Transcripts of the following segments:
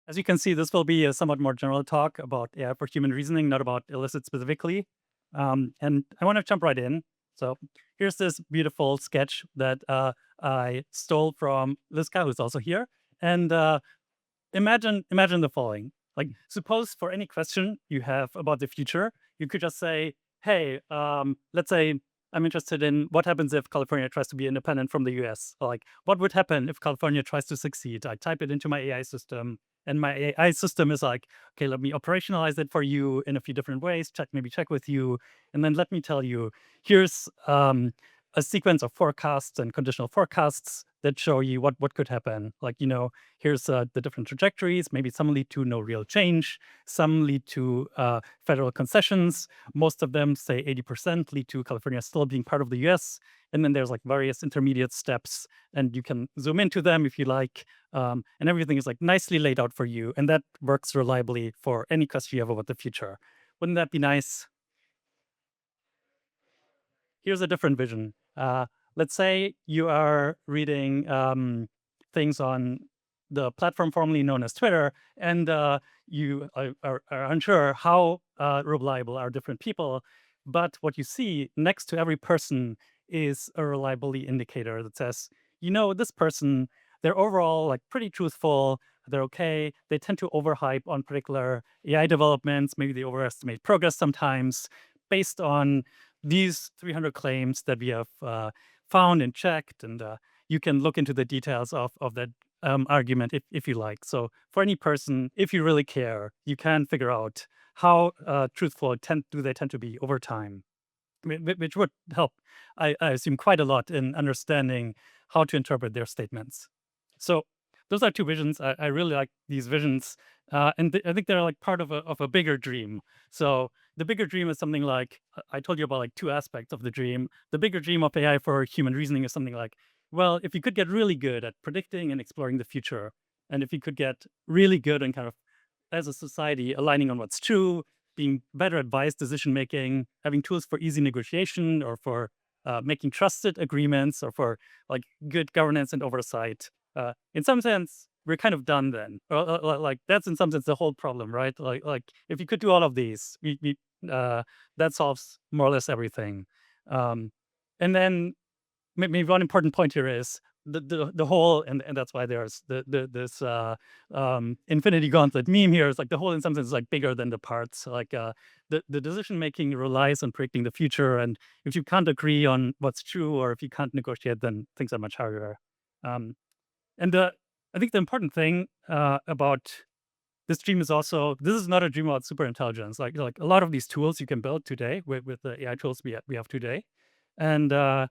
As you can see, this will be a somewhat more general talk about AI for human reasoning, not about Elicit specifically. And I want to jump right in. So here's this beautiful sketch that I stole from this guy who's also here. And imagine the following. Like, suppose for any question you have about the future, you could just say, hey, let's say I'm interested in what happens if California tries to be independent from the US. Or like, what would happen if California tries to succeed? I type it into my AI system, and my AI system is like, okay, let me operationalize it for you in a few different ways, maybe check with you, and then let me tell you, here's a sequence of forecasts and conditional forecasts that show you what could happen. Like, here's the different trajectories. Maybe some lead to no real change. Some lead to federal concessions. Most of them, say 80%, lead to California still being part of the US. And then there's like various intermediate steps, and you can zoom into them if you like. And everything is like nicely laid out for you. And that works reliably for any question you have about the future. Wouldn't that be nice? Here's a different vision. Let's say you are reading things on the platform formerly known as Twitter, and you are unsure how reliable are different people. But what you see next to every person is a reliability indicator that says, this person, they're overall like pretty truthful. They're okay. They tend to overhype on particular AI developments. Maybe they overestimate progress sometimes based on these 300 claims that we have found and checked, and you can look into the details of that argument if you like. So for any person, if you really care, you can figure out how truthful do they tend to be over time, which would help, I assume, quite a lot in understanding how to interpret their statements. So those are two visions. I really like these visions, and I think they're like part of a bigger dream. So the bigger dream is something like I told you about, like two aspects of the dream. The bigger dream of AI for human reasoning is something like, well, if you could get really good at predicting and exploring the future, and if you could get really good and kind of as a society aligning on what's true, being better at wise decision making, having tools for easy negotiation or for making trusted agreements or for like good governance and oversight. In some sense, we're kind of done then. Like that's in some sense the whole problem, right? Like if you could do all of these, that solves more or less everything. And then maybe one important point here is the whole, and that's why there's this infinity gauntlet meme here. Is like the whole in some sense is like bigger than the parts. Like the decision making relies on predicting the future, and if you can't agree on what's true or if you can't negotiate, then things are much harder. Um, and I think the important thing about this dream is also this is not a dream about super intelligence. Like a lot of these tools you can build today with the AI tools we have today, and I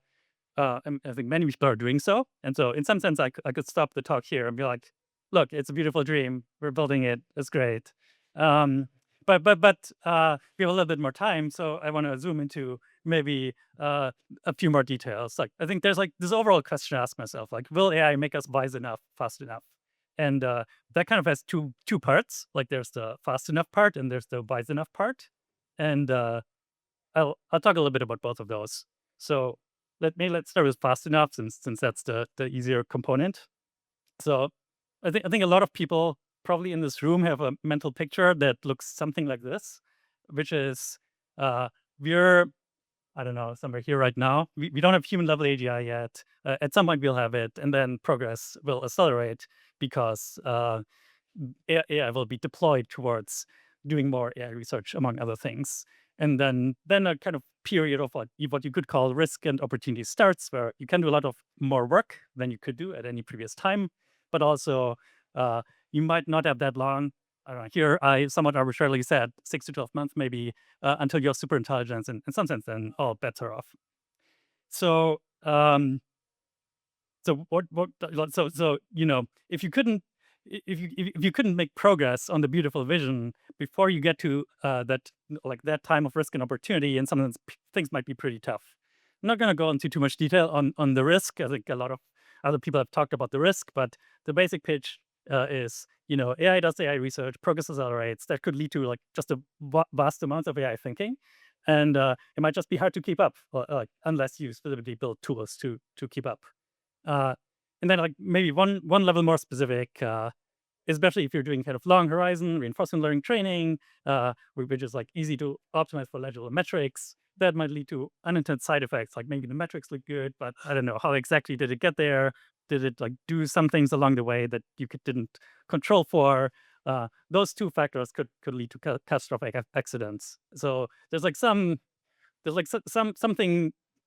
think many people are doing so. And so, in some sense, I could stop the talk here and be like, "Look, it's a beautiful dream. We're building it. It's great." Um, but we have a little bit more time, so I want to zoom into maybe a few more details. Like, I think there's like this overall question to ask myself: like, will AI make us wise enough, fast enough? And that kind of has two parts. Like, there's the fast enough part, and there's the wise enough part. And I'll talk a little bit about both of those. So let's start with fast enough since that's the easier component. So I think a lot of people probably in this room have a mental picture that looks something like this, which is we're I don't know, somewhere here right now. We don't have human level AGI yet. At some point we'll have it, and then progress will accelerate because AI will be deployed towards doing more AI research, among other things. And then a kind of period of what you could call risk and opportunity starts, where you can do a lot of more work than you could do at any previous time, but also you might not have that long. I don't know. Here, I somewhat arbitrarily said 6 to 12 months, maybe, until you have super intelligence, and in some sense, then all bets are off. So, if you couldn't if you couldn't make progress on the beautiful vision before you get to that time of risk and opportunity, and sometimes things might be pretty tough. I'm not going to go into too much detail on the risk. I think a lot of other people have talked about the risk, but the basic pitch is AI does AI research, progress accelerates. That could lead to like just a vast amount of AI thinking, and it might just be hard to keep up, like unless you specifically build tools to keep up. Uh, and then like maybe one level more specific. especially if you're doing kind of long horizon reinforcement learning training, which is like easy to optimize for legible metrics, that might lead to unintended side effects. Like maybe the metrics look good, but I don't know how exactly did it get there. Did it like do some things along the way that you didn't control for? Those two factors could lead to catastrophic accidents. So there's like something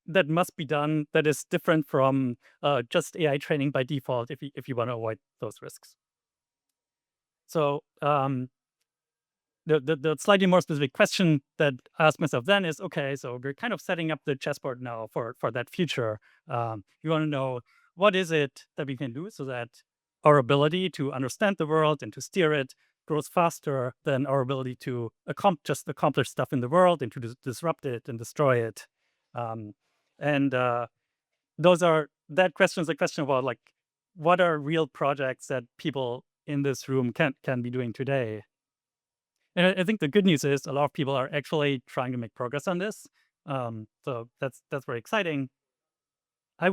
that must be done that is different from just AI training by default if you want to avoid those risks. So the slightly more specific question that I asked myself then is, okay, so we're kind of setting up the chessboard now for that future. You want to know what is it that we can do so that our ability to understand the world and to steer it grows faster than our ability to just accomplish stuff in the world and to disrupt it and destroy it. Um, and that question is a question about like what are real projects that people in this room can be doing today. And I think the good news is a lot of people are actually trying to make progress on this. So that's very exciting. I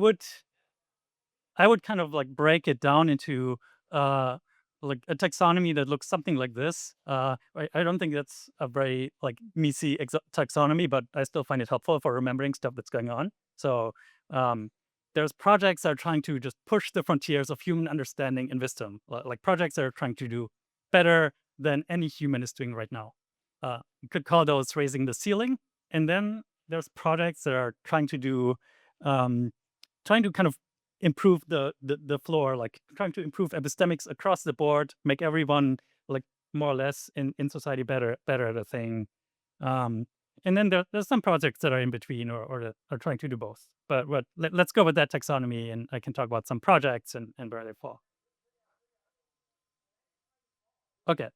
would kind of like break it down into uh, like a taxonomy that looks something like this. I don't think that's a very like meaty taxonomy, but I still find it helpful for remembering stuff that's going on. So um, there's projects that are trying to just push the frontiers of human understanding and wisdom, like projects that are trying to do better than any human is doing right now. You could call those raising the ceiling. And then there's projects that are trying to do um, trying to kind of improve the floor, like trying to improve epistemics across the board, make everyone like more or less in society better at a thing. Um, and then there's some projects that are in between or that are trying to do both. But let's go with that taxonomy, and I can talk about some projects and where they fall. Okay,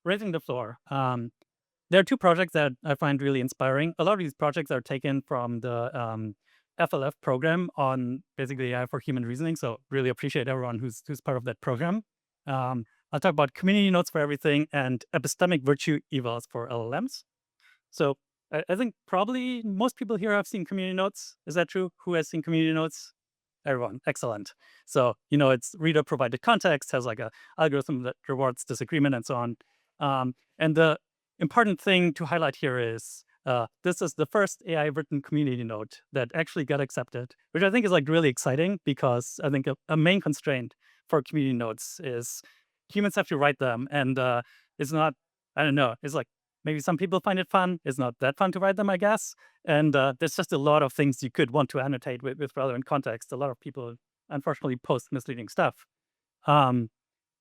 raising the floor. There are two projects that I find really inspiring. A lot of these projects are taken from the FLF program on basically AI for human reasoning. So really appreciate everyone who's part of that program. I'll talk about community notes for everything and epistemic virtue evals for LLMs. So I think probably most people here have seen community notes. Is that true? Who has seen community notes? Everyone. Excellent. So, it's reader provided context, has like a algorithm that rewards disagreement and so on. And the important thing to highlight here is this is the first AI written community note that actually got accepted, which I think is like really exciting because I think a main constraint for community notes is humans have to write them. And it's not, I don't know, it's like maybe some people find it fun. It's not that fun to write them, I guess. And there's just a lot of things you could want to annotate with relevant context. A lot of people, unfortunately, post misleading stuff. Um,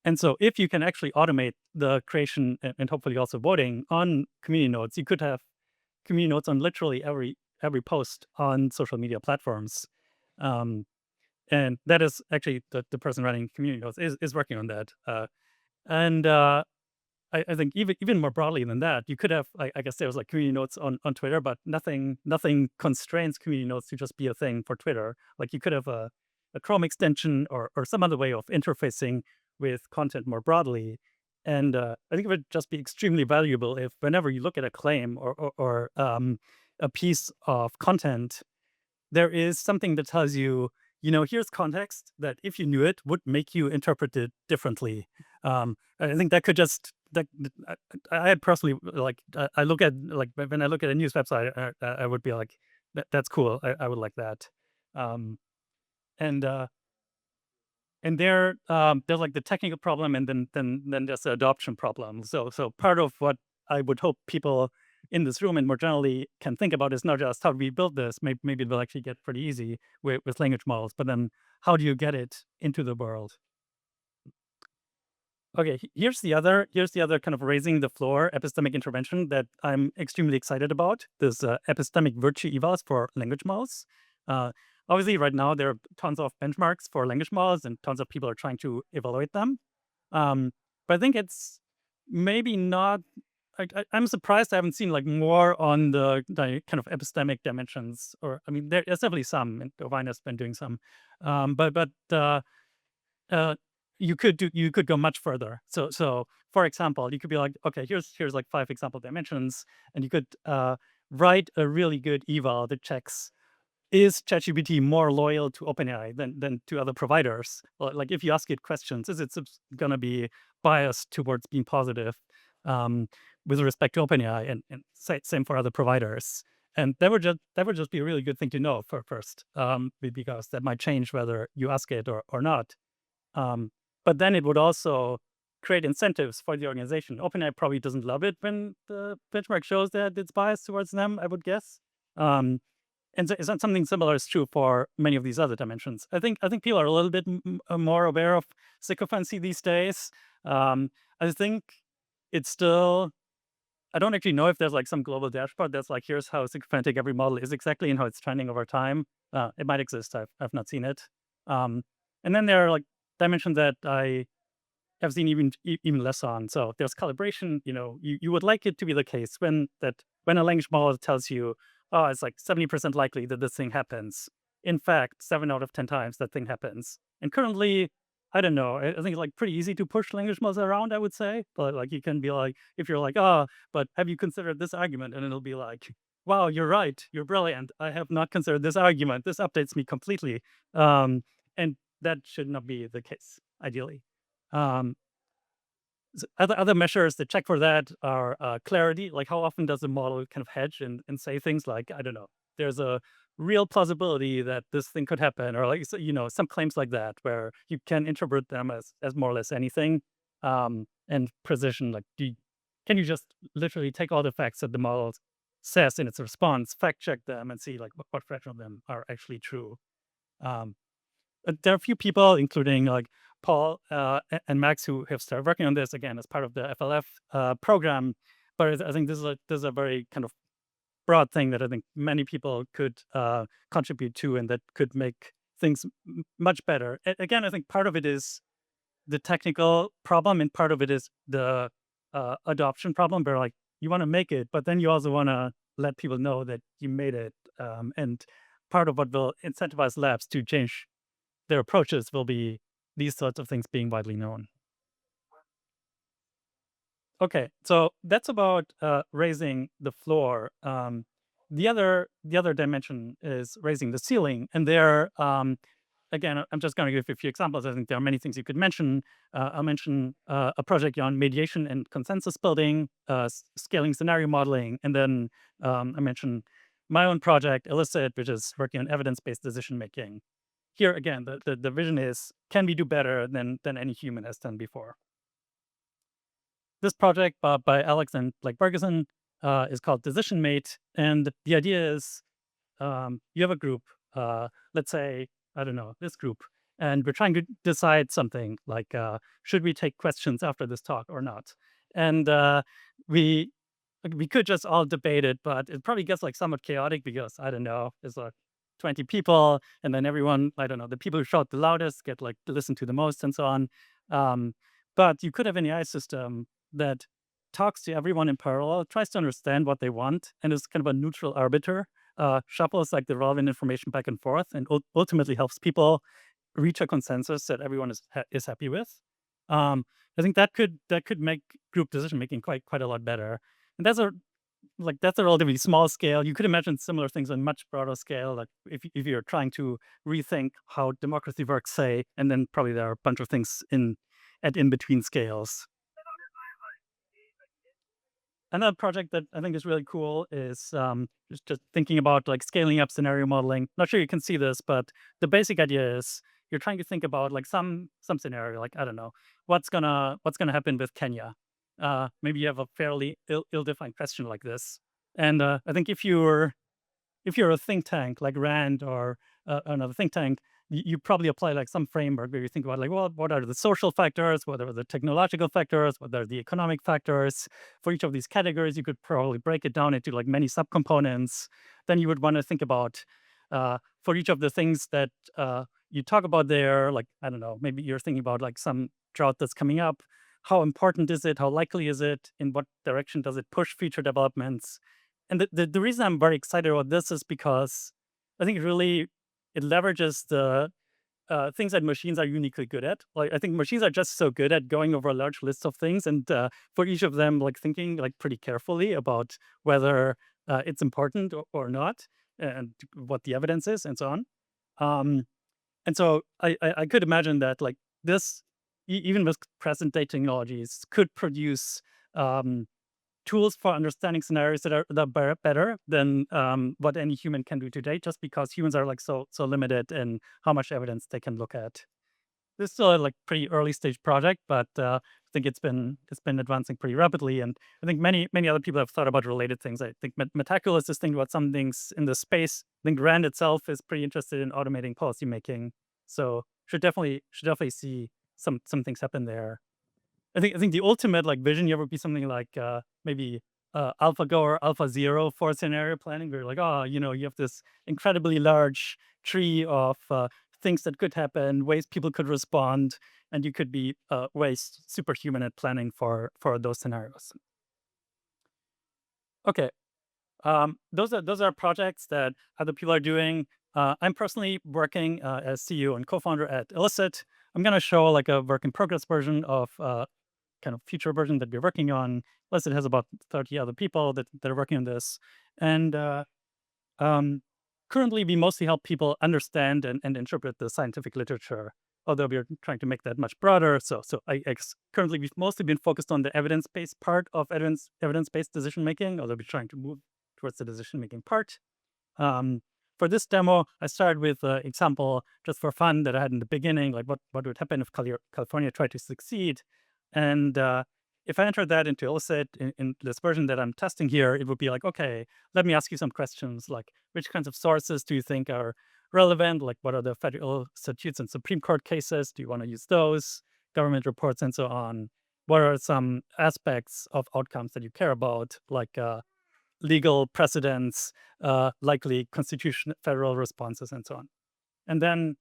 and so if you can actually automate the creation and hopefully also voting on community notes, you could have community notes on literally every post on social media platforms. Um, and that is actually the person running community notes is working on that. And I think even more broadly than that, you could have, I guess there's like community notes on Twitter, but nothing constrains community notes to just be a thing for Twitter. Like you could have a Chrome extension or some other way of interfacing with content more broadly. And I think it would just be extremely valuable if whenever you look at a claim or a piece of content, there is something that tells you, here's context that if you knew it would make you interpret it differently. I think that could just I personally like I look at like when I look at a news website, I would be like, that's cool. I would like that. Um, and there's like the technical problem, and then there's the adoption problem. So part of what I would hope people in this room and more generally can think about is not just how do we build this. Maybe it will actually get pretty easy with language models, but then how do you get it into the world? Okay, here's the other kind of raising the floor epistemic intervention that I'm extremely excited about. This epistemic virtue evals for language models. Uh, Obviously, right now there are tons of benchmarks for language models, and tons of people are trying to evaluate them. But I think it's maybe not. I'm surprised I haven't seen like more on the kind of epistemic dimensions. Or I mean, there's definitely some, and Divine has been doing some, but uh, you could go much further. So for example, you could be like, okay, here's like 5 example dimensions, and you could write a really good eval that checks is ChatGPT more loyal to OpenAI than to other providers? Like if you ask it questions, is it going to be biased towards being positive um, with respect to OpenAI, and same for other providers? And that would just be a really good thing to know for first, because that might change whether you ask it or not. Um, but then it would also create incentives for the organization. OpenAI probably doesn't love it when the benchmark shows that it's biased towards them, I would guess. Um, and so, something similar is true for many of these other dimensions. I think people are a little bit more aware of sycophancy these days. I think it's still. I don't actually know if there's like some global dashboard that's like, here's how sycophantic every model is exactly and how it's trending over time. It might exist. I've not seen it. Um, and then there are like dimensions that I have seen even less on. So there's calibration. You would like it to be the case when a language model tells you, oh, it's like 70% likely that this thing happens. In fact, 7 out of 10 times that thing happens. And currently, I don't know. I think it's like pretty easy to push language models around, I would say. But like you can be like, if you're like, oh, but have you considered this argument? And it'll be like, wow, you're right. You're brilliant. I have not considered this argument. This updates me completely. And that should not be the case, ideally. Um, other measures that check for that are clarity. Like how often does the model kind of hedge and say things like, I don't know, there's a real plausibility that this thing could happen, or like some claims like that where you can interpret them as more or less anything. And precision, like can you just literally take all the facts that the model says in its response, fact check them, and see like what fraction of them are actually true. Um, there are a few people, including like Paul and Max, who have started working on this again as part of the FLF program. But I think this is a very kind of broad thing that I think many people could contribute to, and that could make things much better. Again, I think part of it is the technical problem, and part of it is the adoption problem, where like you want to make it, but then you also want to let people know that you made it. And part of what will incentivize labs to change their approaches will be these sorts of things being widely known. Okay, so that's about raising the floor. The other dimension is raising the ceiling, and there, again, I'm just going to give you a few examples. I think there are many things you could mention. I'll mention a project on mediation and consensus building, scaling scenario modeling, and then I mentioned my own project, Elicit, which is working on evidence-based decision making. Here again, the vision is, can we do better than any human has done before? This project by Alex and Blake Ferguson is called Decision Mate, and the idea is you have a group, let's say, I don't know, this group, and we're trying to decide something like, should we take questions after this talk or not? And we we could just all debate it, but it probably gets like somewhat chaotic because I don't know, there's like 20 people, and then everyone, I don't know, the people who shout the loudest get like listened to the most, and so on. Um, but you could have an AI system that talks to everyone in parallel, tries to understand what they want, and is kind of a neutral arbiter, shuffles like the relevant information back and forth, and ultimately helps people reach a consensus that everyone is happy with. I think that could make group decision making quite a lot better. And that's a relatively small scale. You could imagine similar things on much broader scale. Like if you're trying to rethink how democracy works, say, and then probably there are a bunch of things in between scales. Another project that I think is really cool is just thinking about like scaling up scenario modeling. Not sure you can see this, but the basic idea is you're trying to think about like some scenario, like I don't know, what's gonna happen with Kenya. Maybe you have a fairly ill-defined question like this, and I think if you're a think tank like Rand or another think tank, you probably apply like some framework where you think about like, well, what are the social factors, what are the technological factors, what are the economic factors. For each of these categories, you could probably break it down into like many subcomponents. Then you would want to think about for each of the things that you talk about there, like I don't know, maybe you're thinking about like some drought that's coming up. How important is it? How likely is it? In what direction does it push future developments? And the reason I'm very excited about this is because I think it leverages the things that machines are uniquely good at. Like I think machines are just so good at going over a large list of things, and for each of them, like thinking like pretty carefully about whether it's important or not. and what the evidence is and so on. Um, and so I could imagine that like this, even with present day technologies, could produce um, tools for understanding scenarios that are better than what any human can do today, just because humans are like so limited in how much evidence they can look at. This is still a like pretty early stage project, but I think it's been advancing pretty rapidly, and I think many other people have thought about related things. I think Metaculus is thinking about some things in the space. I think Rand itself is pretty interested in automating policy making, so should definitely see some things happen there. I think the ultimate like vision here would be something like maybe AlphaGo or AlphaZero for scenario planning. Where like, oh, you have this incredibly large tree of things that could happen, ways people could respond, and you could be ways superhuman at planning for those scenarios. Okay, those are projects that other people are doing. I'm personally working as CEO and co-founder at Elicit. I'm going to show like a work in progress version of kind of future version that we're working on. Plus, it has about 30 other people that are working on this. And um, currently, we mostly help people understand and interpret the scientific literature, although we're trying to make that much broader. So I guess currently we've mostly been focused on the evidence-based part of evidence-based decision making, although we're trying to move towards the decision making part. Um, for this demo, I started with an example just for fun that I had in the beginning, like what would happen if California tried to succeed. And if I entered that into Elicit in this version that I'm testing here, it would be like, okay, let me ask you some questions like which kinds of sources do you think are relevant? Like what are the federal statutes and Supreme Court cases? Do you want to use those? Government reports and so on. What are some aspects of outcomes that you care about? Like legal precedents, likely constitution, federal responses, and so on. And then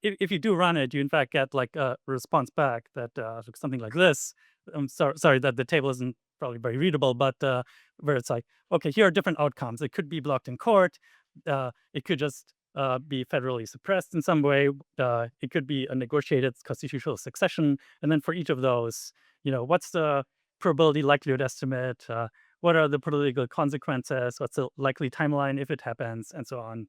if you do run it, you in fact get like a response back that looks something like this. I'm sorry that the table isn't probably very readable, but where it's like, okay, here are different outcomes. It could be blocked in court. It could just be federally suppressed in some way. It could be a negotiated constitutional succession. And then for each of those, what's the probability likelihood estimate? What are the political consequences? What's the likely timeline if it happens, and so on.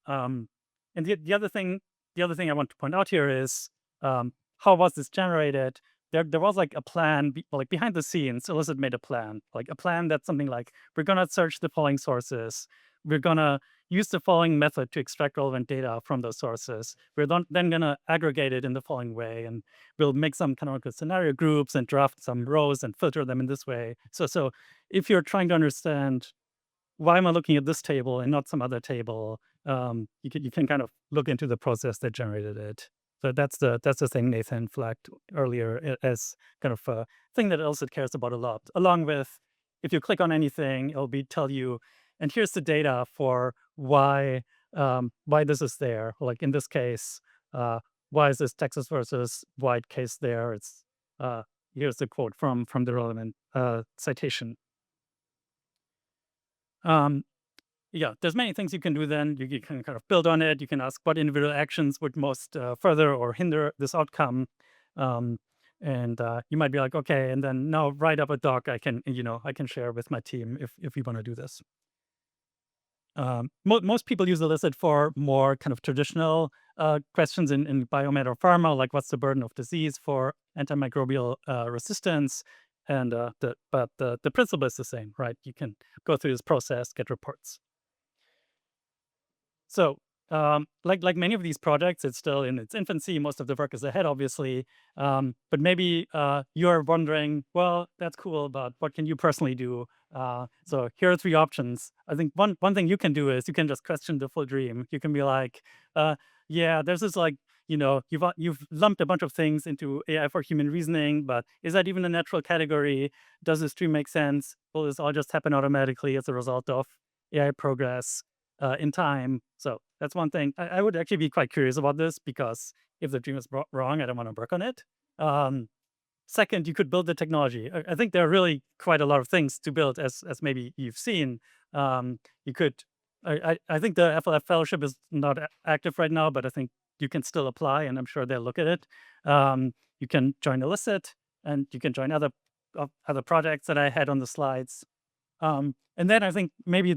Um, and the other thing I want to point out here is how was this generated? There was like a plan, like behind the scenes. Elicit made a plan, like a plan that's something like we're gonna search the following sources. We're gonna use the following method to extract relevant data from those sources. Then gonna aggregate it in the following way, and we'll make some canonical scenario groups and draft some rows and filter them in this way. So if you're trying to understand why am I looking at this table and not some other table? You can kind of look into the process that generated it. So that's the thing Nathan flagged earlier as kind of a thing that Elicit cares about a lot. Along with, if you click on anything, it'll tell you, and here's the data for why this is there. Like in this case, why is this Texas versus White case there? It's here's the quote from the relevant citation. Um, yeah, there's many things you can do then. You can kind of build on it. You can ask what individual actions would most further or hinder this outcome. Um, and you might be like, okay, and then now write up a doc I can share with my team if we want to do this. Most people use Elicit for more kind of traditional questions in biomed or pharma, like what's the burden of disease for antimicrobial resistance, and the principle is the same, right? You can go through this process, get reports. So, like many of these projects, it's still in its infancy. Most of the work is ahead, obviously. But maybe you're wondering, well, that's cool, but what can you personally do? So here are three options. I think one thing you can do is you can just question the full dream. You can be like, yeah, there's this like, you've lumped a bunch of things into AI for human reasoning, but is that even a natural category? Does this dream make sense? Will this all just happen automatically as a result of AI progress? In time. So that's one thing. I would actually be quite curious about this because if the dream is wrong, I don't want to work on it. Second, you could build the technology. I think there are really quite a lot of things to build, as maybe you've seen. You could. I think the FLF fellowship is not active right now, but I think you can still apply, and I'm sure they'll look at it. You can join Elicit, and you can join other projects that I had on the slides. And then I think maybe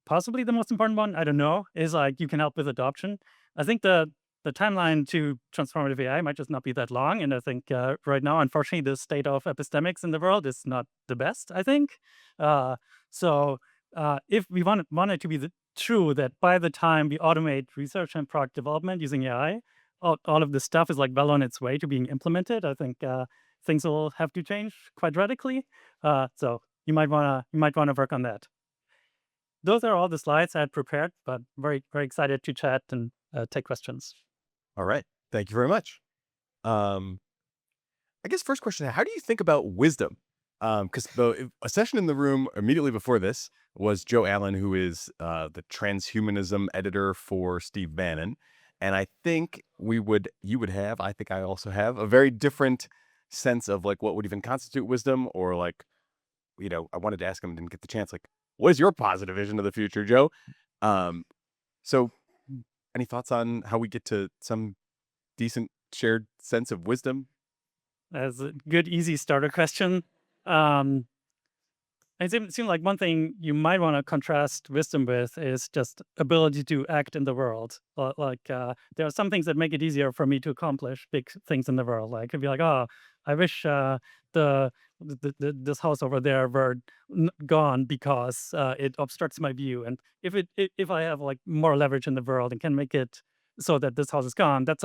possibly the most important one, I don't know, is like you can help with adoption. I think the timeline to transformative AI might just not be that long, and I think right now, unfortunately, the state of epistemics in the world is not the best. I think so. If we want it to be true that by the time we automate research and product development using AI, all of this stuff is like well on its way to being implemented. I think things will have to change quite radically. So you might wanna work on that. Those are all the slides I had prepared, but very very excited to chat and take questions. All right. Thank you very much. Um, I guess first question, how do you think about wisdom? Because a session in the room immediately before this was Joe Allen, who is the transhumanism editor for Steve Bannon. And I think you would have, I think I also have a very different sense of like what would even constitute wisdom, or like, I wanted to ask him, didn't get the chance. Like, what is your positive vision of the future, Joe? Um, so any thoughts on how we get to some decent shared sense of wisdom? As a good easy starter question. Um, It seems like one thing you might want to contrast wisdom with is just ability to act in the world. There are some things that make it easier for me to accomplish big things in the world. Like, it'd be like, oh, I wish the, this house over there were gone because it obstructs my view. And if I have like more leverage in the world and can make it so that this house is gone, that's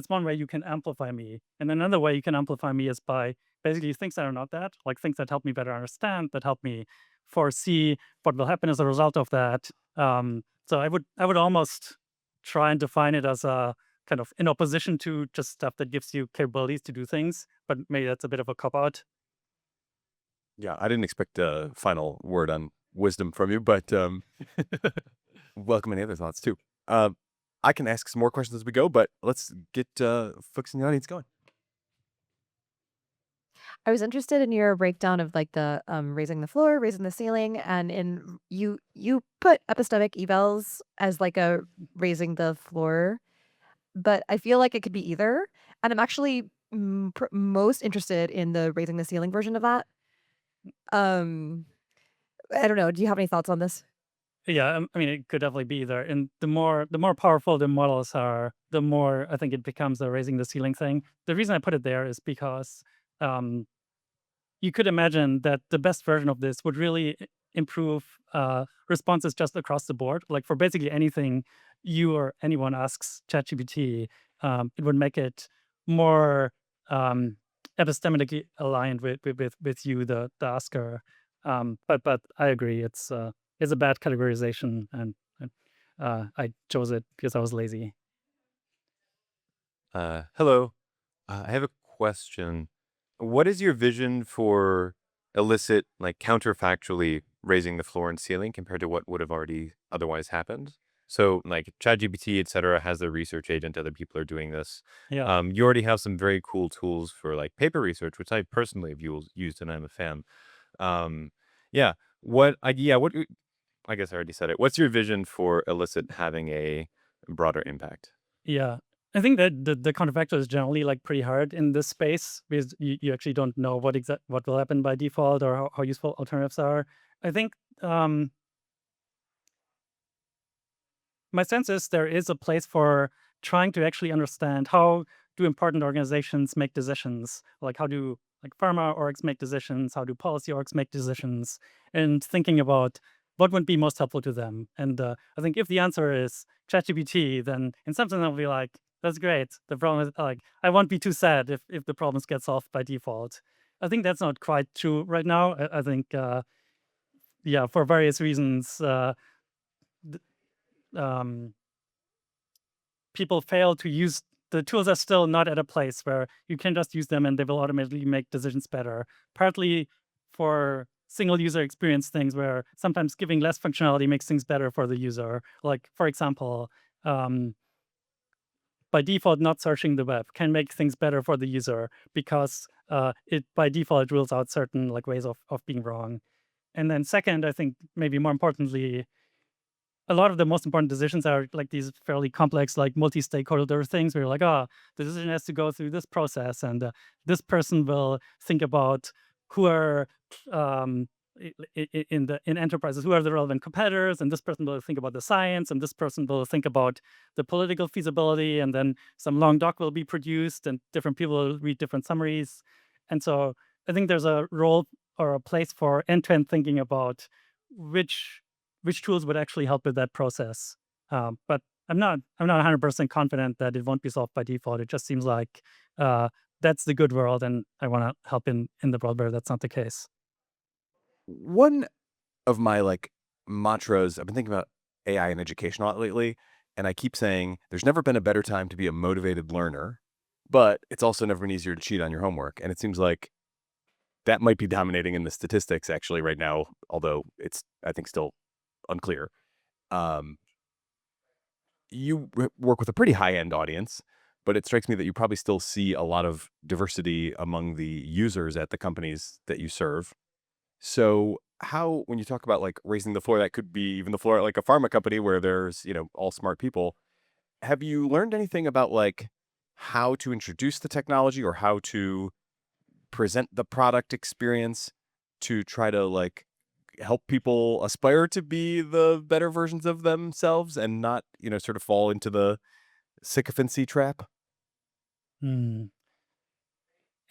one way you can amplify me. And another way you can amplify me is by basically things that are not that, like things that help me better understand, that help me foresee what will happen as a result of that. So I would almost try and define it as a kind of in opposition to just stuff that gives you capabilities to do things, but maybe that's a bit of a cop out. Yeah, I didn't expect a final word on wisdom from you, but welcome any other thoughts too. Um, I can ask some more questions as we go, but let's get folks in the audience going. I was interested in your breakdown of like the raising the floor, raising the ceiling, and in you put epistemic evals as like a raising the floor, but I feel like it could be either. And I'm actually most interested in the raising the ceiling version of that. Um, I don't know. Do you have any thoughts on this? Yeah, I mean, it could definitely be there. And the more powerful the models are, the more I think it becomes a raising the ceiling thing. The reason I put it there is because um, you could imagine that the best version of this would really improve responses just across the board. Like for basically anything you or anyone asks ChatGPT, it would make it more epistemically aligned with you, the asker. But I agree, it's a bad categorization, and I chose it because I was lazy. Hello. I have a question. What is your vision for illicit, like counterfactually raising the floor and ceiling compared to what would have already otherwise happened? So, like ChatGPT, et cetera, has their research agent. Other people are doing this. Yeah. You already have some very cool tools for like paper research, which I personally have used and I'm a fan. Um, yeah. I guess I already said it. What's your vision for illicit having a broader impact? Yeah. I think that the counterfactual is generally like pretty hard in this space because you actually don't know what will happen by default or how useful alternatives are. I think my sense is there is a place for trying to actually understand how do important organizations make decisions, like how do like pharma orgs make decisions, how do policy orgs make decisions, and thinking about what would be most helpful to them. And I think if the answer is ChatGPT, then in some sense I'll be like, that's great. The problem is like I won't be too sad if the problems get solved by default. I think that's not quite true right now. I think yeah, for various reasons, th- um, people fail to use the tools are still not at a place where you can just use them and they will automatically make decisions better. Partly for single user experience things where sometimes giving less functionality makes things better for the user. Like for example, um, by default, not searching the web can make things better for the user because it by default rules out certain like ways of being wrong. And then second, I think maybe more importantly, a lot of the most important decisions are like these fairly complex, like multi-stakeholder things where you're like, oh, the decision has to go through this process, and this person will think about who are um, in enterprises, who are the relevant competitors, and this person will think about the science, and this person will think about the political feasibility, and then some long doc will be produced, and different people will read different summaries. And so I think there's a role or a place for end-to-end thinking about which tools would actually help with that process. But I'm not 100% confident that it won't be solved by default. It just seems like that's the good world, and I want to help in the world where that's not the case. One of my like mantras, I've been thinking about AI in education a lot lately, and I keep saying there's never been a better time to be a motivated learner, but it's also never been easier to cheat on your homework. And it seems like that might be dominating in the statistics actually right now, although it's, I think, still unclear. Um, you work with a pretty high-end audience, but it strikes me that you probably still see a lot of diversity among the users at the companies that you serve. So how, when you talk about like raising the floor, that could be even the floor at like a pharma company where there's, all smart people. Have you learned anything about like how to introduce the technology or how to present the product experience to try to like help people aspire to be the better versions of themselves and not, sort of fall into the sycophancy trap? Hmm.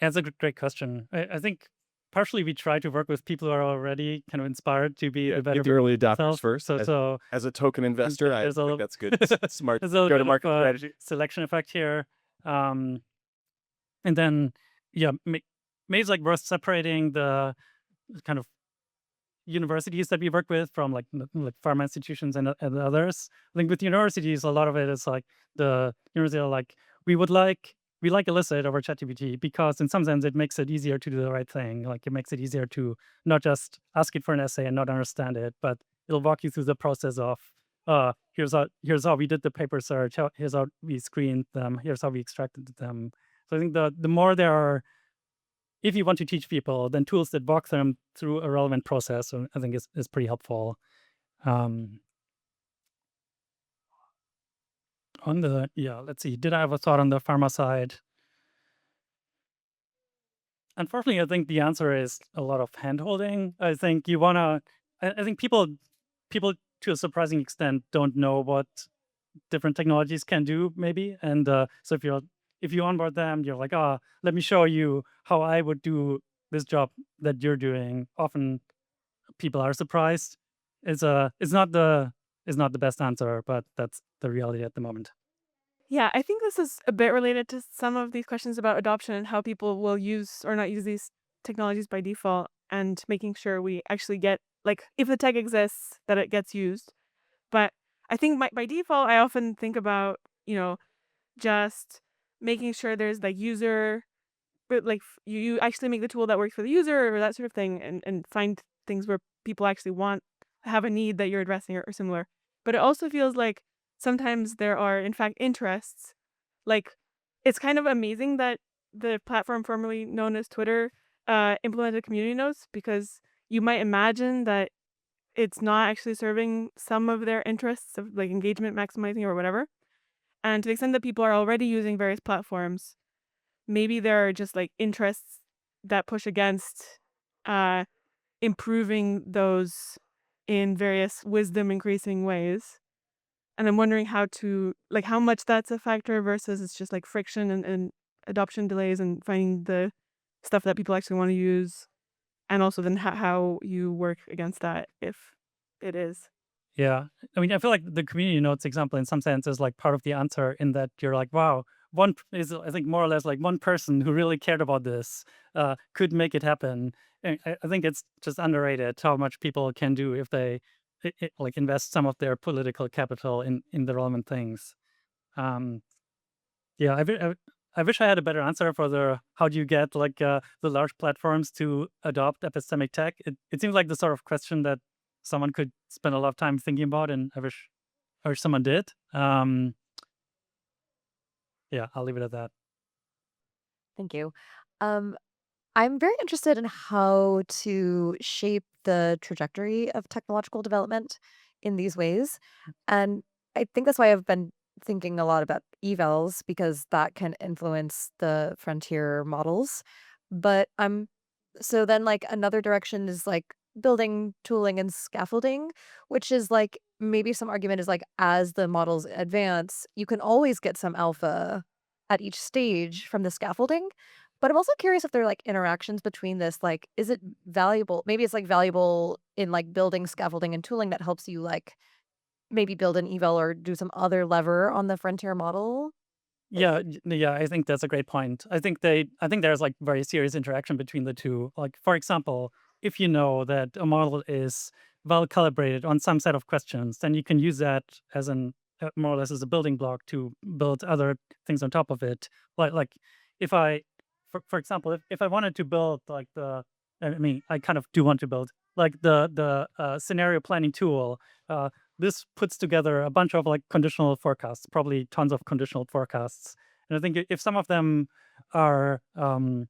That's a great question. I think partially we try to work with people who are already kind of inspired to be Yeah, the better get the early adopters themselves. first. So As a token investor, I there's a think little that's good. Smart there's a little bit go-to-market of a strategy. selection effect here. Um, and then, yeah, maybe it's like worth separating the kind of universities that we work with from like pharma institutions and others. I think with universities, a lot of it is like the university are like, we like Elicit over ChatGPT because in some sense it makes it easier to do the right thing. Like it makes it easier to not just ask it for an essay and not understand it, but it'll walk you through the process of here's how we did the paper search, here's how we screened them, here's how we extracted them. So I think the more there are, if you want to teach people, then tools that walk them through a relevant process, I think is pretty helpful. Um, let's see. Did I have a thought on the pharma side? Unfortunately, I think the answer is a lot of handholding. I think you wanna. I think people to a surprising extent don't know what different technologies can do, maybe. And so if you onboard them, you're like, let me show you how I would do this job that you're doing. Often people are surprised. It's not the best answer, but that's the reality at the moment. Yeah, I think this is a bit related to some of these questions about adoption and how people will use or not use these technologies by default, and making sure we actually get, like, if the tech exists, that it gets used. But I think by default, I often think about, just making sure there's like user, but like you actually make the tool that works for the user or that sort of thing, and find things where people actually have a need that you're addressing, or similar. But it also feels like sometimes there are in fact interests. Like, it's kind of amazing that the platform formerly known as Twitter implemented community notes, because you might imagine that it's not actually serving some of their interests of like engagement maximizing or whatever. And to the extent that people are already using various platforms, maybe there are just like interests that push against uh, improving those in various wisdom increasing ways. And I'm wondering how much that's a factor versus it's just like friction and adoption delays and finding the stuff that people actually want to use. And also then how you work against that if it is. Yeah. I mean, I feel like the community notes example in some sense is like part of the answer, in that you're like, wow, I think more or less like one person who really cared about this could make it happen. And I think it's just underrated how much people can do if they like invest some of their political capital in the relevant things. Um, yeah, I wish I had a better answer for the how do you get like the large platforms to adopt epistemic tech. It seems like the sort of question that someone could spend a lot of time thinking about, and I wish someone did. Yeah, I'll leave it at that. Thank you. Um, I'm very interested in how to shape the trajectory of technological development in these ways. And I think that's why I've been thinking a lot about evals, because that can influence the frontier models. But I'm so then like another direction is like building tooling and scaffolding, which is like maybe some argument is like as the models advance, you can always get some alpha at each stage from the scaffolding. But I'm also curious if there are like interactions between this. Like, is it valuable? Maybe it's like valuable in like building scaffolding and tooling that helps you like maybe build an eval or do some other lever on the frontier model. Yeah, yeah, I think that's a great point. I think there's like very serious interaction between the two. Like, for example, if you know that a model is well calibrated on some set of questions, then you can use that as an more or less as a building block to build other things on top of it. Like if I, for example, if I wanted to build like I mean, I kind of do want to build like the scenario planning tool. This puts together a bunch of like conditional forecasts, probably tons of conditional forecasts. And I think if some of them are kind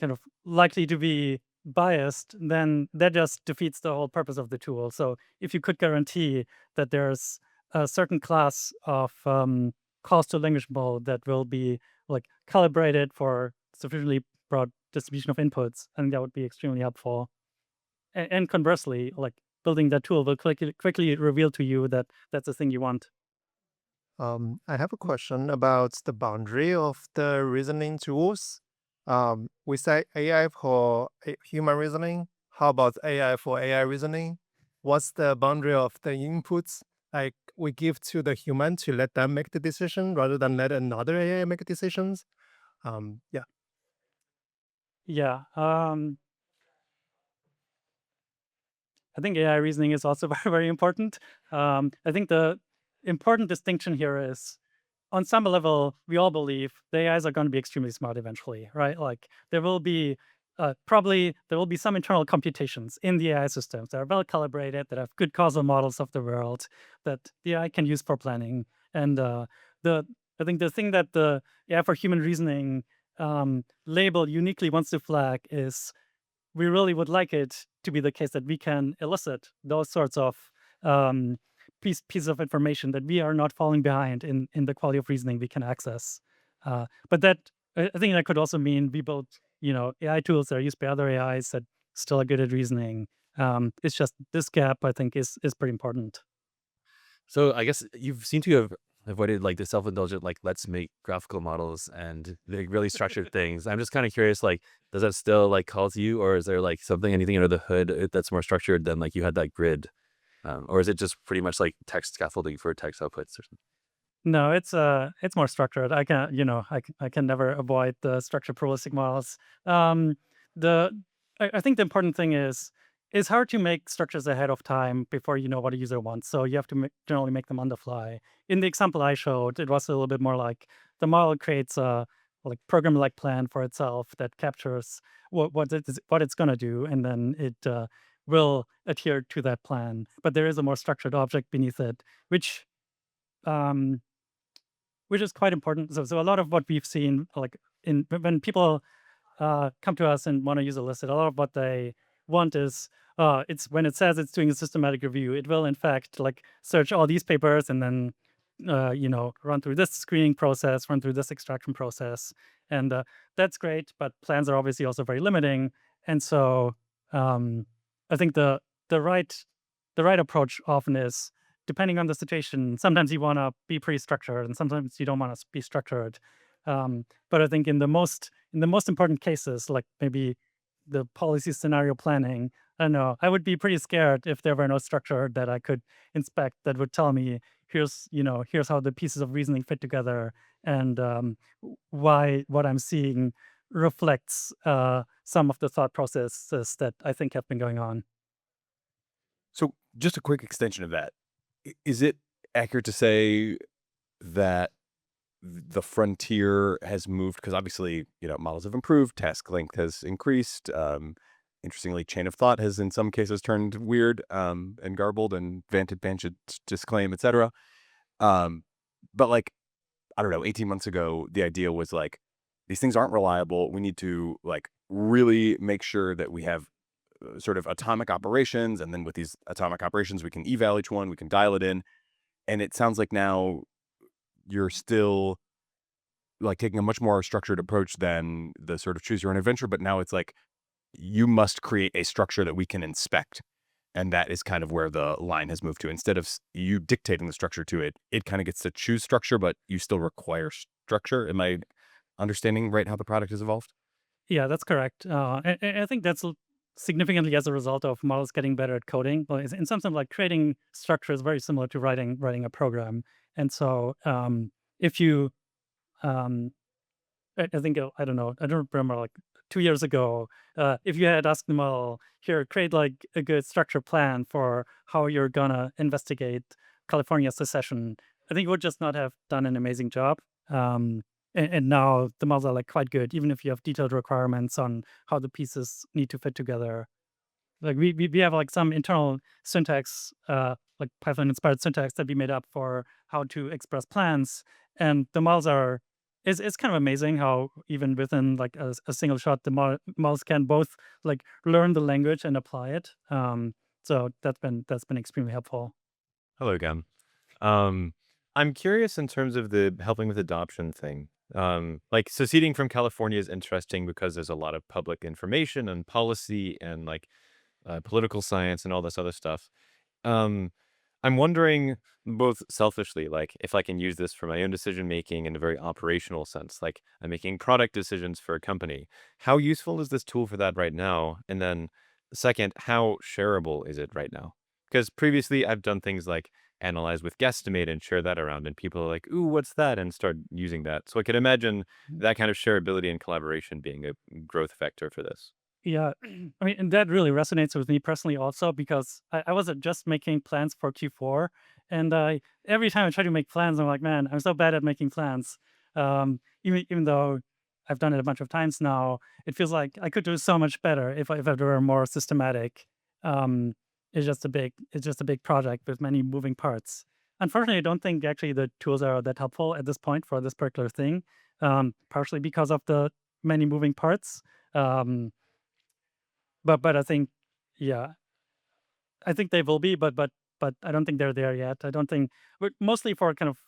of likely to be biased, then that just defeats the whole purpose of the tool. So if you could guarantee that there's a certain class of calls to language model that will be like calibrated for sufficiently broad distribution of inputs, I think that would be extremely helpful. And conversely, like building that tool will quickly reveal to you that that's the thing you want. I have a question about the boundary of the reasoning tools. We say AI for human reasoning. How about AI for AI reasoning? What's the boundary of the inputs like we give to the human to let them make the decision rather than let another AI make decisions? Yeah. Yeah. I think AI reasoning is also very, very important. I think the important distinction here is on some level, we all believe the AIs are going to be extremely smart eventually, right? Like there will be probably there will be some internal computations in the AI systems that are well calibrated, that have good causal models of the world that the AI can use for planning. And the I think the thing that the AI for human reasoning label uniquely wants to flag is we really would like it to be the case that we can elicit those sorts of um, pieces of information that we are not falling behind in the quality of reasoning we can access. But that I think that could also mean we build AI tools that are used by other AIs that still are good at reasoning. It's just this gap I think is pretty important. So I guess you've seemed to have avoided like the self-indulgent, like let's make graphical models and like really structured things. I'm just kind of curious, like, does that still like call to you, or is there like anything under the hood that's more structured than like you had that grid, or is it just pretty much like text scaffolding for text outputs or something? No, it's more structured. I can I can never avoid the structured probabilistic models. Um, the I think the important thing is it's hard to make structures ahead of time before you know what a user wants. So you have to generally make them on the fly. In the example I showed, it was a little bit more like the model creates a like program-like plan for itself that captures what it's going to do, and then it will adhere to that plan. But there is a more structured object beneath it, um, which is quite important. So a lot of what we've seen, like when people come to us and want to use Elicit, a lot of what they want is it's when it says it's doing a systematic review, it will in fact like search all these papers and then run through this screening process, run through this extraction process, and that's great. But plans are obviously also very limiting, and so I think the right the right approach often is depending on the situation. Sometimes you want to be pretty structured, and sometimes you don't want to be structured. But I think in the most important cases, like maybe the policy scenario planning, I don't know, I would be pretty scared if there were no structure that I could inspect that would tell me here's how the pieces of reasoning fit together, and why what I'm seeing reflects some of the thought processes that I think have been going on. So just a quick extension of that. Is it accurate to say that the frontier has moved? Because obviously, models have improved, task length has increased. Interestingly, chain of thought has in some cases turned weird and garbled, and vanted should disclaim, etc. But like, I don't know, 18 months ago, the idea was like, these things aren't reliable. We need to like really make sure that we have sort of atomic operations. And then with these atomic operations, we can eval each one, we can dial it in. And it sounds like now you're still like taking a much more structured approach than the sort of choose your own adventure. But now it's like you must create a structure that we can inspect. And that is kind of where the line has moved to. Instead of you dictating the structure to it, it kind of gets to choose structure, but you still require structure. Am I understanding right how the product has evolved? Yeah, that's correct. And I think that's significantly as a result of models getting better at coding. Well, in some sense, like creating structure is very similar to writing a program. And so if you, um, I think, I don't know, I don't remember, like 2 years ago, if you had asked the model, here, create like a good structure plan for how you're gonna investigate California secession, I think it would just not have done an amazing job. And now the models are like quite good, even if you have detailed requirements on how the pieces need to fit together. Like we have like some internal syntax, like Python inspired syntax that we made up for how to express plans, and the models are. It's kind of amazing how even within like a single shot, the models can both like learn the language and apply it. So that's been extremely helpful. Hello again. I'm curious in terms of the helping with adoption thing. Like seceding from California is interesting because there's a lot of public information and policy and like political science and all this other stuff. Um, I'm wondering, both selfishly, like if I can use this for my own decision making in a very operational sense, like I'm making product decisions for a company. How useful is this tool for that right now? And then, second, how shareable is it right now? Because previously I've done things like analyze with guesstimate and share that around, and people are like, "Ooh, what's that?" and start using that. So I could imagine that kind of shareability and collaboration being a growth vector for this. Yeah, I mean, and that really resonates with me personally also because I was just making plans for Q4, and every time I try to make plans, I'm like, man, I'm so bad at making plans. Even though I've done it a bunch of times now, it feels like I could do so much better if I were more systematic. Um, it's just a big project with many moving parts. Unfortunately, I don't think actually the tools are that helpful at this point for this particular thing, partially because of the many moving parts. Um, but I think, yeah, I think they will be, but I don't think they're there yet. I don't think, but mostly for kind of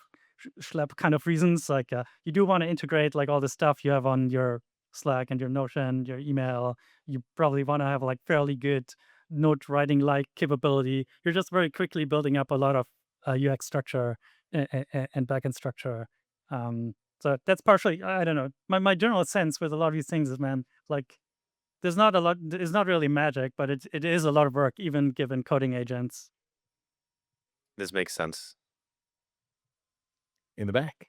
schlep kind of reasons. Like you do want to integrate like all the stuff you have on your Slack and your Notion, your email. You probably want to have like fairly good note writing like capability. You're just very quickly building up a lot of UX structure and backend structure. So that's partially, I don't know. My general sense with a lot of these things is, man, like there's not a lot. It's not really magic, but it is a lot of work, even given coding agents. This makes sense. In the back.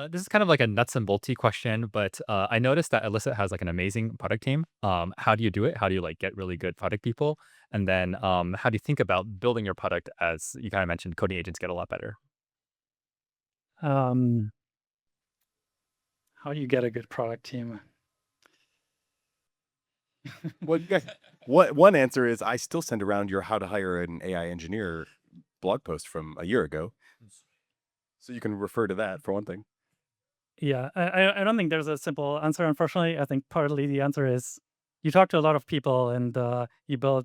This is kind of like a nuts and bolty question, but I noticed that Elicit has like an amazing product team. How do you do it? How do you like get really good product people? And then how do you think about building your product as you kind of mentioned coding agents get a lot better? Um, how do you get a good product team? Well, what one answer is I still send around your how to hire an AI engineer blog post from a year ago. So you can refer to that for one thing. Yeah, I don't think there's a simple answer. Unfortunately, I think partly the answer is you talk to a lot of people and you build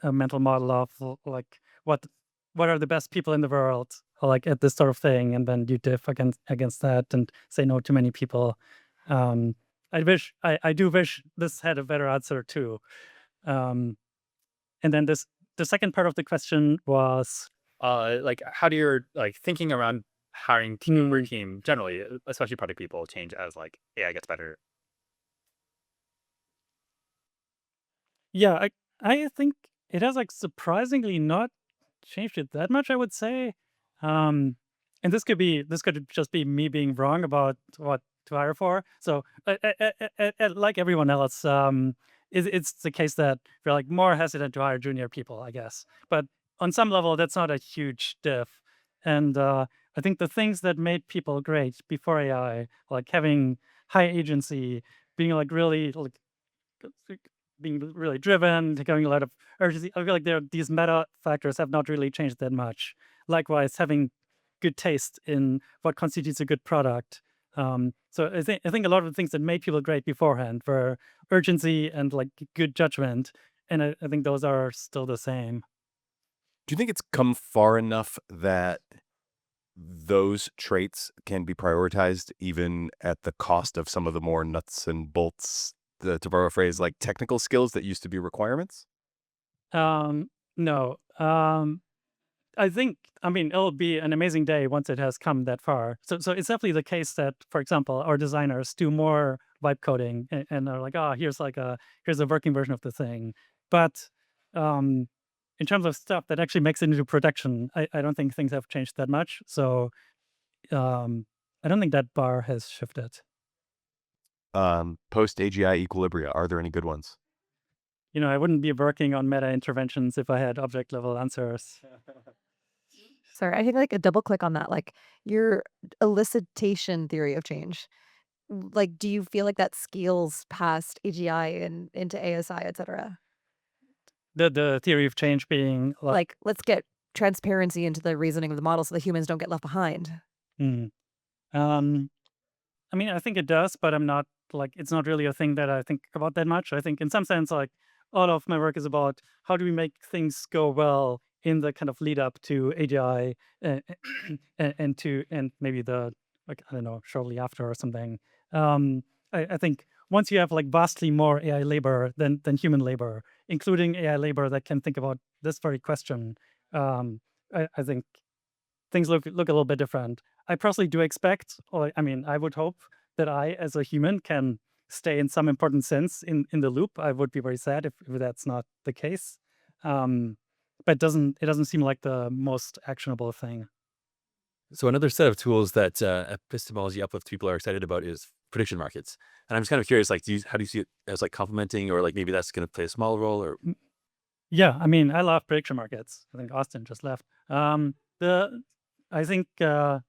a mental model of like what are the best people in the world, like at this sort of thing, and then you diff against that and say no to many people. Um, I do wish this had a better answer too. Um, and then the second part of the question was, Like how do your like thinking around hiring team or team generally, especially product people, change as like AI gets better? yeah, I think it has like surprisingly not changed it that much, I would say. Um, and this could just be me being wrong about what to hire for. So like everyone else, it's the case that we're like more hesitant to hire junior people, I guess. But on some level, that's not a huge diff. And I think the things that made people great before AI, like having high agency, being like really like being really driven, having a lot of urgency. I feel like these meta factors have not really changed that much. Likewise, having good taste in what constitutes a good product. So I think a lot of the things that made people great beforehand were urgency and like good judgment, and I think those are still the same. Do you think it's come far enough that those traits can be prioritized even at the cost of some of the more nuts and bolts to borrow a phrase, like technical skills that used to be requirements? No. I think, I mean, it'll be an amazing day once it has come that far. So it's definitely the case that, for example, our designers do more vibe coding and are like, oh, here's a working version of the thing. But um, in terms of stuff that actually makes it into production, I don't think things have changed that much. So I don't think that bar has shifted. Post AGI equilibria, are there any good ones? I wouldn't be working on meta interventions if I had object level answers. Sorry, I think like a double click on that, like your elicitation theory of change. Like, do you feel like that scales past AGI and into ASI, et cetera? The theory of change being Like, let's get transparency into the reasoning of the model so the humans don't get left behind. hmm. I mean, I think it does, but it's not really a thing that I think about that much. I think in some sense, like all of my work is about how do we make things go well in the kind of lead up to AGI and maybe I don't know, shortly after or something. I think once you have like vastly more AI labor than human labor, including AI labor that can think about this very question, I think things look a little bit different. I personally do expect, or I mean, I would hope that I, as a human, can stay in some important sense in the loop. I would be very sad if that's not the case. But it doesn't seem like the most actionable thing. So another set of tools that epistemology uplift people are excited about is prediction markets. And I'm just kind of curious, like, how do you see it as like complementing, or like maybe that's going to play a small role? Or Yeah, I mean, I love prediction markets. I think Austin just left. I think, I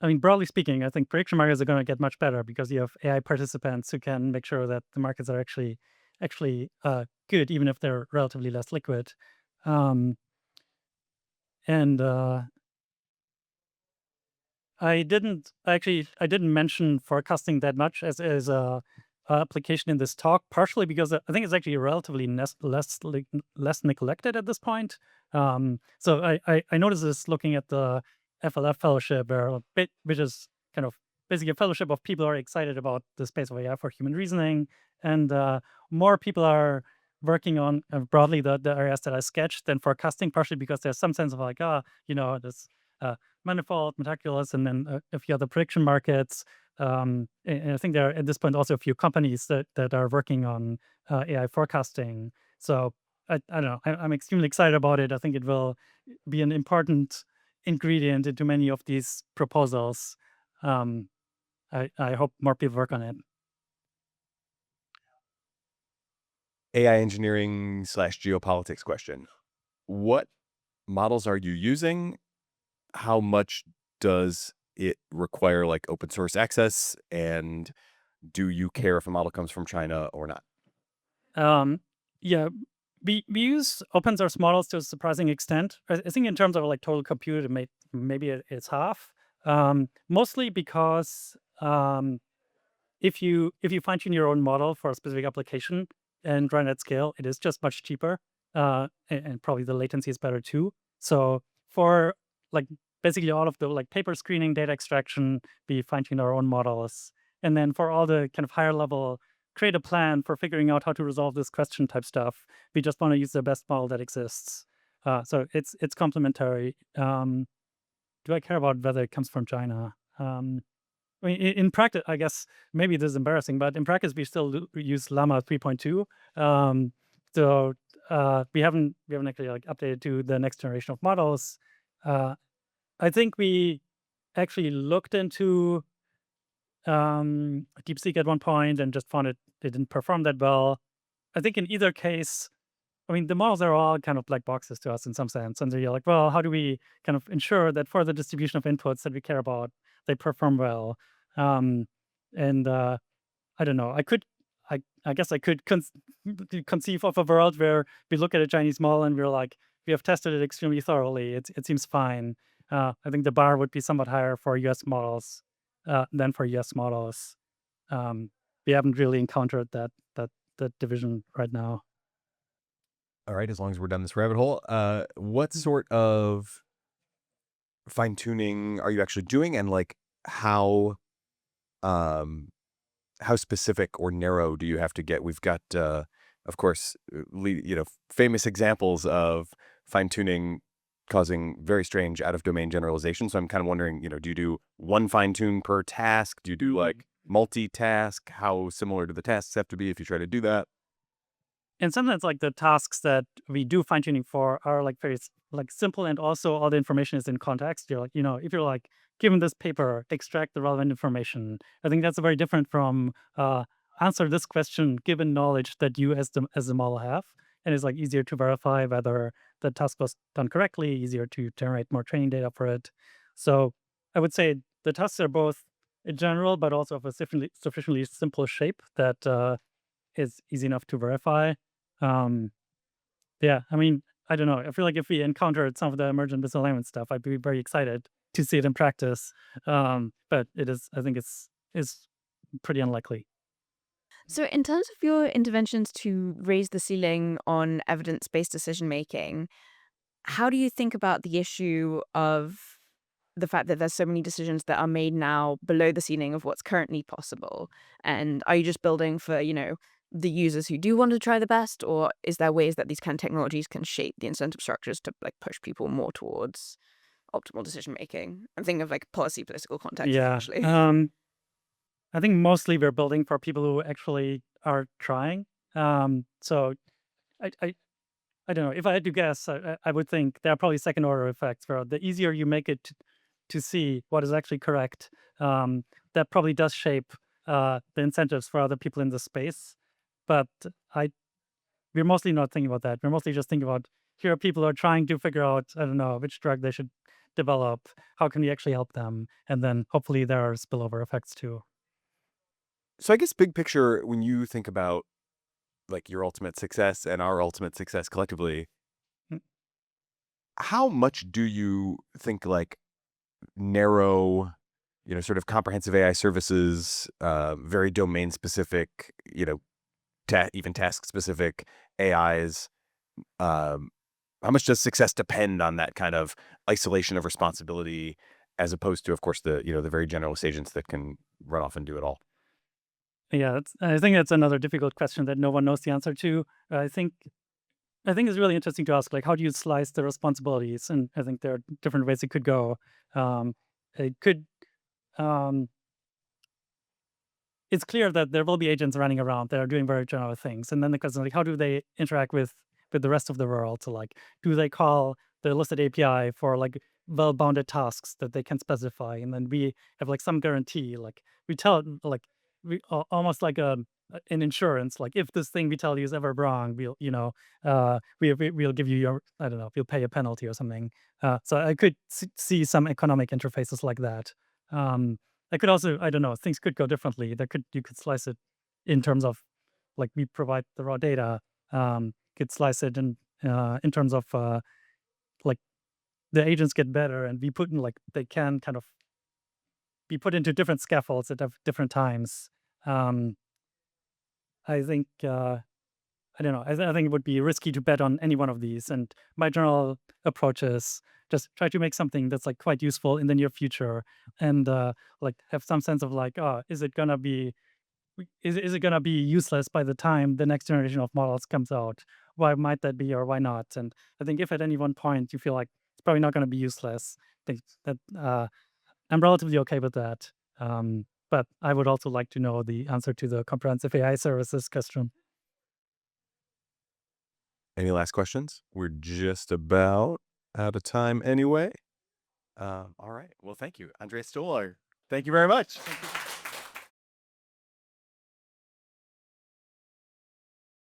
mean, broadly speaking, I think prediction markets are going to get much better because you have AI participants who can make sure that the markets are actually good, even if they're relatively less liquid. Um, and I didn't mention forecasting that much as a application in this talk, partially because I think it's actually relatively less neglected at this point. So I noticed this looking at the FLF fellowship, which is kind of basically a fellowship of people who are excited about the space of AI for human reasoning, and more people are working on broadly the areas that I sketched than forecasting, partially because there's some sense of like, this manifold, metaculus, and then a few other prediction markets. And I think there are at this point also a few companies that are working on AI forecasting. So I don't know. I'm extremely excited about it. I think it will be an important ingredient into many of these proposals. I hope more people work on it. AI engineering / geopolitics question. What models are you using? How much does it require like open source access? And do you care if a model comes from China or not? Yeah, we use open source models to a surprising extent. I think in terms of like total compute, maybe it's half. Mostly because if you fine tune your own model for a specific application and run at scale, it is just much cheaper, and probably the latency is better too. So for like basically all of the like paper screening, data extraction, we fine tune our own models, and then for all the kind of higher level, create a plan for figuring out how to resolve this question type stuff. We just want to use the best model that exists. So it's complementary. Do I care about whether it comes from China? I mean, in practice, I guess maybe this is embarrassing, but in practice, we still use Llama 3.2. So we haven't actually like updated to the next generation of models. I think we actually looked into DeepSeek at one point and just found it didn't perform that well. I think in either case, I mean, the models are all kind of black boxes to us in some sense. And so you're like, well, how do we kind of ensure that for the distribution of inputs that we care about, they perform well? And I don't know. I guess I could conceive of a world where we look at a Chinese model and we're like, we have tested it extremely thoroughly. It seems fine. I think the bar would be somewhat higher for US models than for US models. We haven't really encountered that division right now. All right, as long as we're down this rabbit hole, what sort of fine tuning are you actually doing, and like how how specific or narrow do you have to get? We've got, of course, famous examples of fine tuning causing very strange out of domain generalization. So I'm kind of wondering, do you do one fine tune per task? Do you do like multitask? How similar do the tasks have to be if you try to do that? And sometimes like the tasks that we do fine tuning for are like very like simple, and also all the information is in context. You're like, if you're like given this paper, extract the relevant information. I think that's very different from answer this question given knowledge that you as the model have, and it's like easier to verify whether the task was done correctly, easier to generate more training data for it. So I would say the tasks are both in general, but also of a sufficiently simple shape that is easy enough to verify. Um, yeah, I mean, I don't know. I feel like if we encountered some of the emergent misalignment stuff, I'd be very excited to see it in practice. But I think it's pretty unlikely. So, in terms of your interventions to raise the ceiling on evidence-based decision making, how do you think about the issue of the fact that there's so many decisions that are made now below the ceiling of what's currently possible? And are you just building for, the users who do want to try the best, or is there ways that these kind of technologies can shape the incentive structures to like push people more towards optimal decision making? I'm thinking of like political context, Yeah. actually. I think mostly we're building for people who actually are trying. So I don't know. If I had to guess, I would think there are probably second order effects where the easier you make it to see what is actually correct, that probably does shape the incentives for other people in the space. But we're mostly not thinking about that. We're mostly just thinking about here are people who are trying to figure out, I don't know, which drug they should develop. How can we actually help them? And then hopefully there are spillover effects too. So I guess big picture, when you think about like your ultimate success and our ultimate success collectively, Mm. how much do you think like narrow, sort of comprehensive AI services, very domain specific, even task specific AIs, how much does success depend on that kind of isolation of responsibility as opposed to, of course, the very generalist agents that can run off and do it all? Yeah, I think that's another difficult question that no one knows the answer to. I think it's really interesting to ask, like, how do you slice the responsibilities? And I think there are different ways it could go. It could. It's clear that there will be agents running around that are doing very general things, and then the question, like, how do they interact with the rest of the world? So, like, do they call the Elicit API for like well-bounded tasks that they can specify, and then we have like some guarantee, like we tell like we almost like an insurance, like if this thing we tell you is ever wrong, we'll we'll give you your, I don't know, we'll pay a penalty or something. So I could see some economic interfaces like that. I could also, I don't know, things could go differently. You could slice it in terms of like we provide the raw data. Could slice it in terms of like the agents get better, and we put in like they can kind of be put into different scaffolds at different times. Um, I think I don't know. I think it would be risky to bet on any one of these. And my general approach is just try to make something that's like quite useful in the near future, and like have some sense of like, oh, is it gonna be useless by the time the next generation of models comes out? Why might that be, or why not? And I think if at any one point you feel like it's probably not going to be useless, I think that I'm relatively okay with that. But I would also like to know the answer to the comprehensive AI services question. Any last questions? We're just about out of time anyway. All right. Well, thank you, Andreas Stuhlmüller. Thank you very much.